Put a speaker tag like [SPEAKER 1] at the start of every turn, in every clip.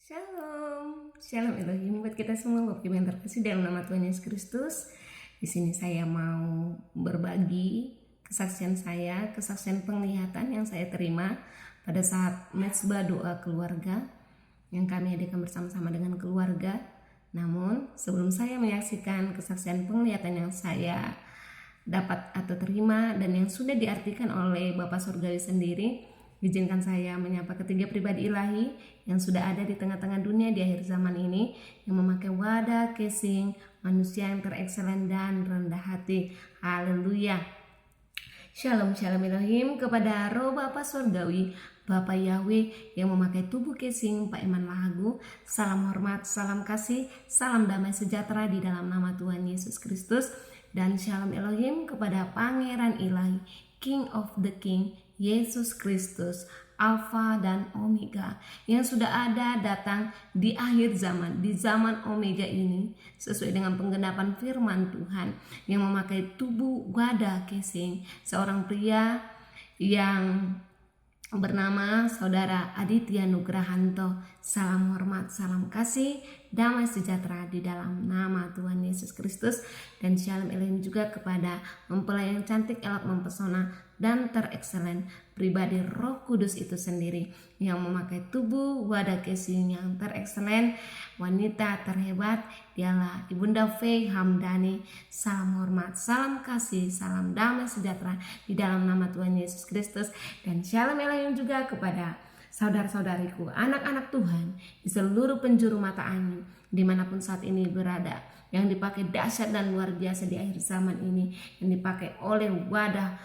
[SPEAKER 1] Shalom, Shalom Elohim buat kita semua, Bapak Ibu yang terkasih dalam nama Tuhan Yesus Kristus. Di sini saya mau berbagi kesaksian saya, kesaksian penglihatan yang saya terima pada saat mezbah doa keluarga yang kami adakan bersama-sama dengan keluarga. Namun sebelum saya menyaksikan kesaksian penglihatan yang saya dapat atau terima dan yang sudah diartikan oleh Bapak Surgawi sendiri, izinkan saya menyapa ketiga pribadi ilahi yang sudah ada di tengah-tengah dunia di akhir zaman ini, yang memakai wadah casing manusia yang terekselen dan rendah hati. Haleluya. Shalom Elohim kepada roh Bapak Surgawi, Bapak Yahweh yang memakai tubuh casing Pak Iman Lahagu. Salam hormat, salam kasih, salam damai sejahtera di dalam nama Tuhan Yesus Kristus. Dan Shalom Elohim kepada Pangeran Ilahi, King of the King, Yesus Kristus, Alfa dan Omega, yang sudah ada datang di akhir zaman, di zaman Omega ini, sesuai dengan penggenapan firman Tuhan, yang memakai tubuh wadah casing seorang pria yang bernama Saudara Aditya Nugrahanto. Salam hormat, salam kasih, damai sejahtera di dalam nama Tuhan Yesus Kristus. Dan Shalom Elohim juga kepada mempelai yang cantik, elok, mempesona, dan terekselen, pribadi Roh Kudus itu sendiri, yang memakai tubuh wadah casing yang terekselen, wanita terhebat, dialah Ibunda Faye Hamdani. Salam hormat, salam kasih, salam damai sejahtera di dalam nama Tuhan Yesus Kristus. Dan Shalom Elohim juga kepada saudara-saudariku, anak-anak Tuhan di seluruh penjuru mata angin, dimanapun saat ini berada, yang dipakai dahsyat dan luar biasa di akhir zaman ini, yang dipakai oleh wadahnya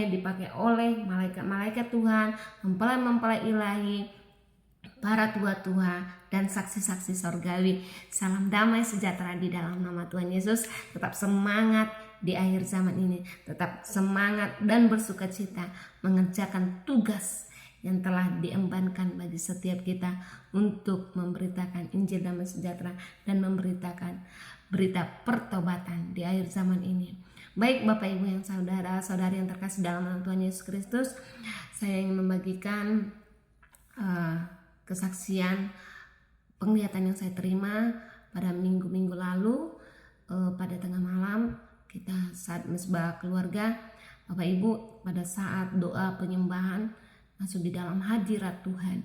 [SPEAKER 1] dipakai oleh malaikat-malaikat Tuhan, mempelai-mempelai ilahi, para tua-tua dan saksi-saksi sorgawi. Salam damai sejahtera di dalam nama Tuhan Yesus. Tetap semangat di akhir zaman ini, tetap semangat dan bersuka cita mengerjakan tugas yang telah diembankan bagi setiap kita untuk memberitakan Injil damai sejahtera dan memberitakan berita pertobatan di akhir zaman ini. Baik Bapak Ibu yang saudara-saudari yang terkasih dalam nama Tuhan Yesus Kristus, saya ingin membagikan kesaksian penglihatan yang saya terima pada minggu-minggu lalu. Pada tengah malam kita saat mezbah keluarga, Bapak Ibu, pada saat doa penyembahan masuk di dalam hadirat Tuhan,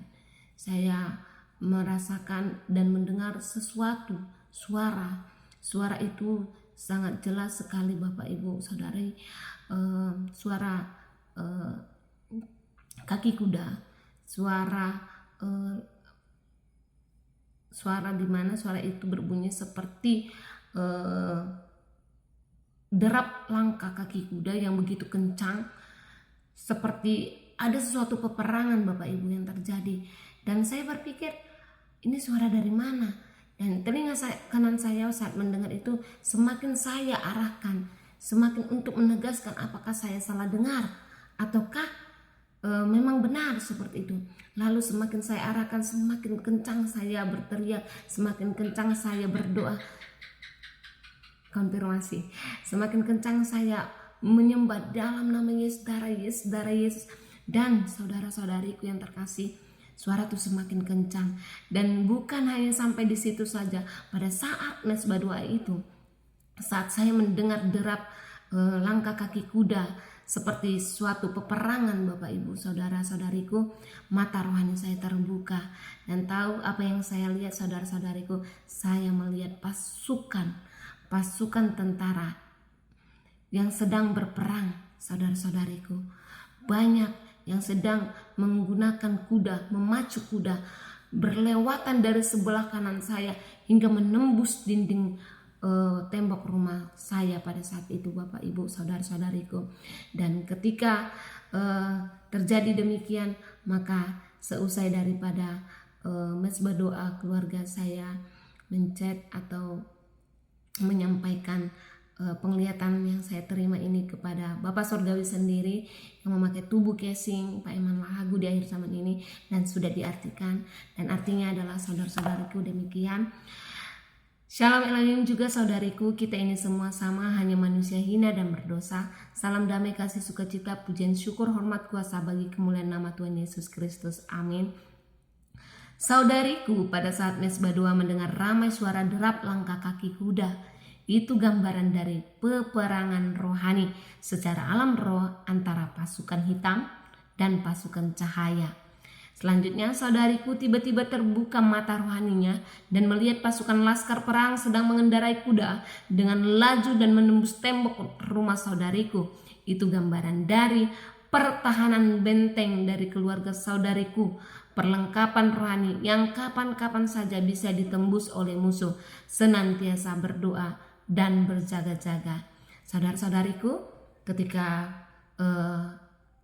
[SPEAKER 1] saya merasakan dan mendengar sesuatu suara itu sangat jelas sekali Bapak Ibu saudari, suara kaki kuda, suara di mana suara itu berbunyi seperti derap langkah kaki kuda yang begitu kencang, seperti ada sesuatu peperangan Bapak Ibu yang terjadi. Dan saya berpikir, ini suara dari mana? Dan telinga kanan saya saat mendengar itu semakin saya arahkan, semakin untuk menegaskan apakah saya salah dengar ataukah memang benar seperti itu. Lalu semakin saya arahkan, semakin kencang saya berteriak, semakin kencang saya berdoa. Konfirmasi, semakin kencang saya menyembah dalam nama Yesus, darah Yesus. Dan saudara-saudariku yang terkasih, suara itu semakin kencang. Dan bukan hanya sampai di situ saja. Pada saat mezbah doa itu, saat saya mendengar derap langkah kaki kuda seperti suatu peperangan Bapak Ibu saudara-saudariku, mata rohani saya terbuka. Dan tahu apa yang saya lihat saudara-saudariku? Saya melihat pasukan tentara yang sedang berperang saudara-saudariku. Banyak yang sedang menggunakan kuda, memacu kuda, berlewatan dari sebelah kanan saya hingga menembus dinding tembok rumah saya pada saat itu Bapak Ibu saudara-saudariku. Dan ketika terjadi demikian, maka seusai daripada mezbah doa keluarga, saya menchat atau menyampaikan penglihatan yang saya terima ini kepada Bapak Surgawi sendiri, yang memakai tubuh casing Pak Iman Lahagu di akhir zaman ini, dan sudah diartikan, dan artinya adalah saudara-saudariku demikian. Shalom Elohim juga saudariku, kita ini semua sama, hanya manusia hina dan berdosa. Salam damai, kasih, sukacita, pujian, syukur, hormat, kuasa bagi kemuliaan nama Tuhan Yesus Kristus. Amin. Saudariku, pada saat Mesbah 2 mendengar ramai suara derap langkah kaki kuda, itu gambaran dari peperangan rohani secara alam roh antara pasukan hitam dan pasukan cahaya. Selanjutnya, saudariku, tiba-tiba terbuka mata rohaninya dan melihat pasukan laskar perang sedang mengendarai kuda dengan laju dan menembus tembok rumah saudariku. Itu gambaran dari pertahanan benteng dari keluarga saudariku, perlengkapan rohani yang kapan-kapan saja bisa ditembus oleh musuh. Senantiasa berdoa dan berjaga-jaga. Saudara-saudariku, ketika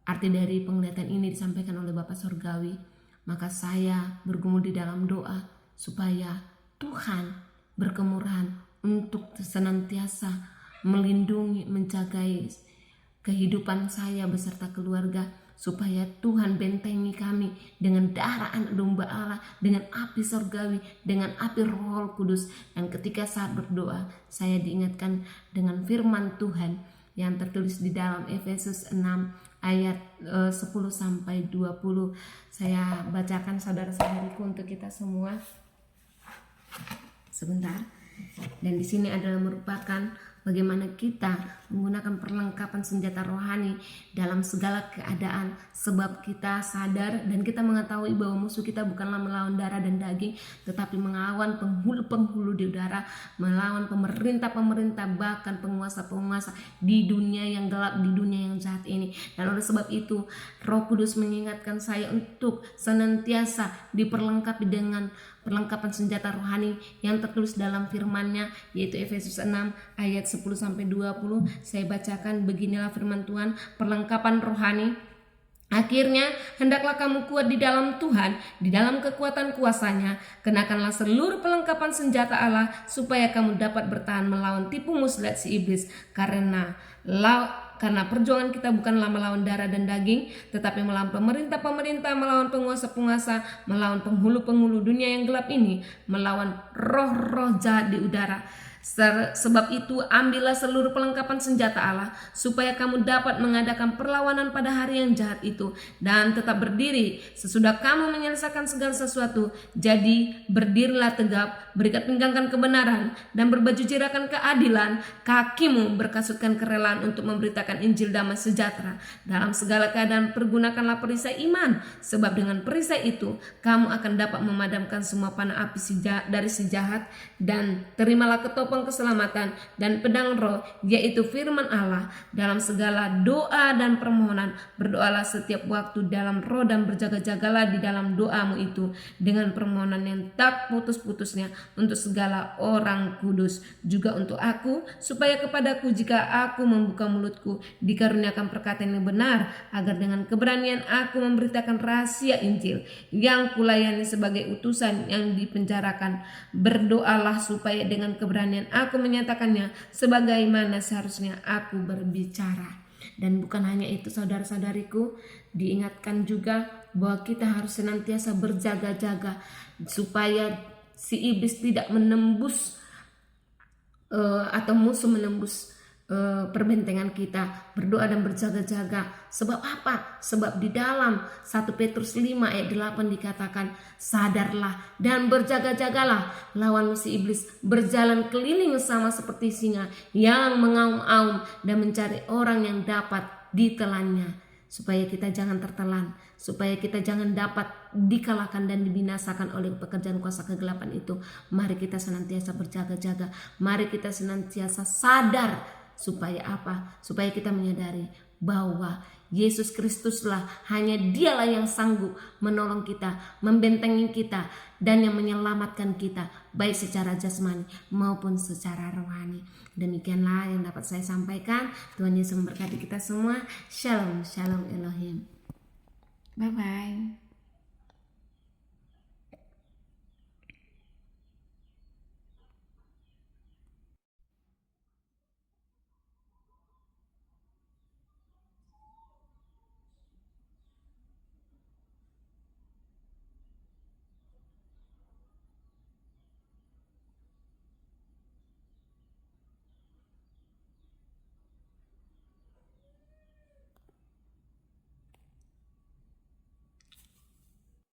[SPEAKER 1] arti dari penglihatan ini disampaikan oleh Bapa Surgawi, maka saya bergumul di dalam doa supaya Tuhan berkemurahan untuk senantiasa melindungi, menjagai kehidupan saya beserta keluarga, supaya Tuhan bentengi kami dengan darah anak domba Allah, dengan api surgawi, dengan api Roh Kudus. Dan ketika saat berdoa, saya diingatkan dengan firman Tuhan yang tertulis di dalam Efesus 6 ayat 10 sampai 20. Saya bacakan saudara-saudariku untuk kita semua. Sebentar. Dan di sini adalah merupakan bagaimana kita menggunakan perlengkapan senjata rohani dalam segala keadaan, sebab kita sadar dan kita mengetahui bahwa musuh kita bukanlah melawan darah dan daging, tetapi melawan penghulu-penghulu di udara, melawan pemerintah-pemerintah, bahkan penguasa-penguasa di dunia yang gelap, di dunia yang jahat ini. Dan oleh sebab itu Roh Kudus mengingatkan saya untuk senantiasa diperlengkapi dengan perlengkapan senjata rohani yang tertulis dalam firman-Nya, yaitu Efesus 6 ayat 10 sampai 20. Saya bacakan, beginilah firman Tuhan, perlengkapan rohani. Akhirnya, hendaklah kamu kuat di dalam Tuhan, di dalam kekuatan kuasa-Nya. Kenakanlah seluruh perlengkapan senjata Allah, supaya kamu dapat bertahan melawan tipu muslihat si iblis. Karena perjuangan kita bukanlah melawan darah dan daging, tetapi melawan pemerintah-pemerintah, melawan penguasa-penguasa, melawan penghulu-penghulu dunia yang gelap ini, melawan roh-roh jahat di udara. Sebab itu ambillah seluruh perlengkapan senjata Allah, supaya kamu dapat mengadakan perlawanan pada hari yang jahat itu, dan tetap berdiri sesudah kamu menyelesaikan segala sesuatu. Jadi berdirilah tegap, berikat pinggangkan kebenaran, dan berbaju jirakan keadilan. Kakimu berkasutkan kerelaan untuk memberitakan Injil damai sejahtera. Dalam segala keadaan pergunakanlah perisai iman, sebab dengan perisai itu kamu akan dapat memadamkan semua panah api dari si jahat. Dan terimalah ketopeng keselamatan dan pedang roh, yaitu firman Allah. Dalam segala doa dan permohonan berdoalah setiap waktu dalam roh, dan berjaga-jagalah di dalam doamu itu dengan permohonan yang tak putus-putusnya untuk segala orang kudus, juga untuk aku, supaya kepadaku jika aku membuka mulutku dikaruniakan perkataan yang benar, agar dengan keberanian aku memberitakan rahasia Injil yang kulayani sebagai utusan yang dipenjarakan. Berdoalah supaya dengan keberanian aku menyatakannya sebagaimana seharusnya aku berbicara. Dan bukan hanya itu, saudara-saudariku, diingatkan juga bahwa kita harus senantiasa berjaga-jaga supaya si iblis tidak menembus atau musuh menembus perbentengan kita. Berdoa dan berjaga-jaga. Sebab apa? Sebab di dalam 1 Petrus 5 ayat 8 dikatakan, sadarlah dan berjaga-jagalah, lawan si iblis berjalan keliling sama seperti singa yang mengaum-aum dan mencari orang yang dapat ditelannya. Supaya kita jangan tertelan, supaya kita jangan dapat dikalahkan dan dibinasakan oleh pekerjaan kuasa kegelapan itu. Mari kita senantiasa berjaga-jaga, mari kita senantiasa sadar. Supaya apa? Supaya kita menyadari bahwa Yesus Kristuslah, hanya Dialah yang sanggup menolong kita, membentengi kita, dan yang menyelamatkan kita, baik secara jasmani maupun secara rohani. Demikianlah yang dapat saya sampaikan. Tuhan Yesus memberkati kita semua. Shalom, shalom Elohim. Bye-bye.